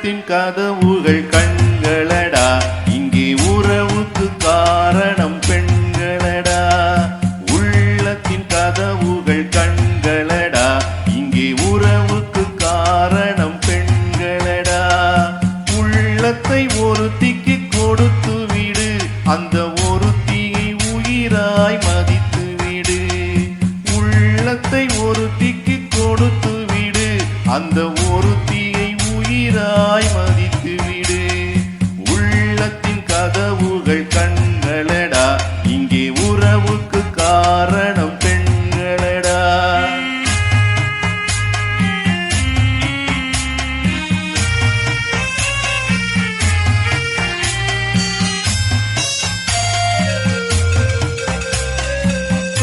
உள்ளத்தின் கதவுகள் கண்களடா, இங்கே உறவுக்கு காரணம் பெண்களடா. உள்ளத்தின் கதவுகள் கண்களடா, இங்கே உறவுக்கு காரணம் பெண்களடா. உள்ளத்தை ஒருத்திக்கு கொடுத்து விடு, அந்த ஒருத்தியை உயிராய் மதித்து விடு. உள்ளத்தை ஒருத்திக்கு கொடுத்து விடு, அந்த ஒருத்தியை உயிராய் மதித்து விடு. உள்ளத்தின் கதவுகள் கண்களடா, இங்கே உறவுக்கு காரணம் பெண்களடா.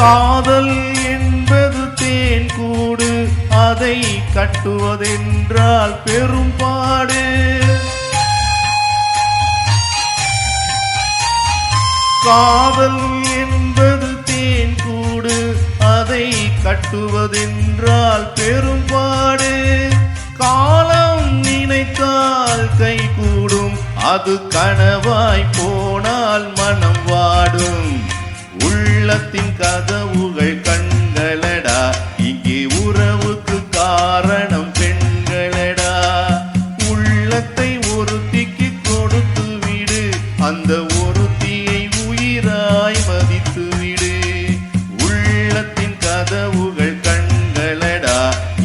காதல் என்பது தேன் கூடு, அதை கட்டுவதென்றால் பெரும்பாடு. காதல் என்பது தேன் கூடு, அதை கட்டுவதென்றால் பெரும்பாடு. காலம் நினைத்தால் கை கூடும், அது கனவாய் போனால் மனம் வாடும். உள்ளத்தின் கதவுகள் கண்களடா, இங்கே உறவுக்கு காரணம் பெண்களடா. உள்ளத்தை ஒருத்திக்கு கொடுத்து விடு, அந்த ஒருத்தியை உயிராய் மதித்து விடு. உள்ளத்தின் கதவுகள் கண்களடா,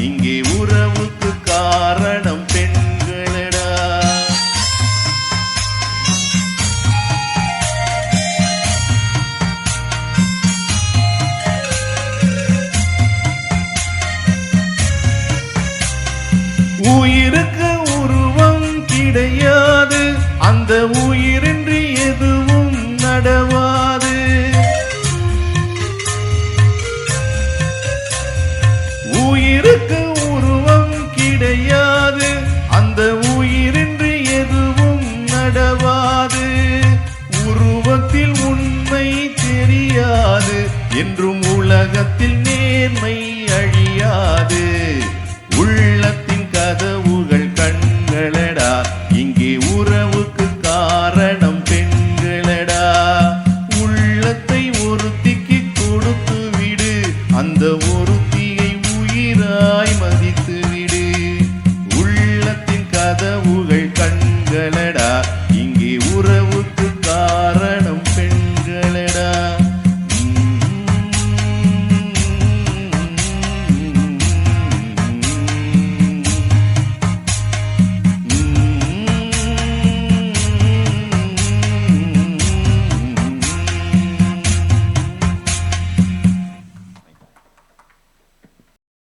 இங்கே உறவுக்கு காரணம் பெண்களடா. உயிருக்கு உருவம் கிடையாது, அந்த உயிரின்றி எதுவும் நடவாது. உயிருக்கு உருவம் கிடையாது, அந்த உயிரின்றி எதுவும் நடவாது. உருவத்தில் உண்மை தெரியாது, என்றும் உலகத்தில் நேர்மை அழியாது. உள்ளத்தின் கதவுகள் கண்களடா, இங்கே உறவுக்கு காரணம்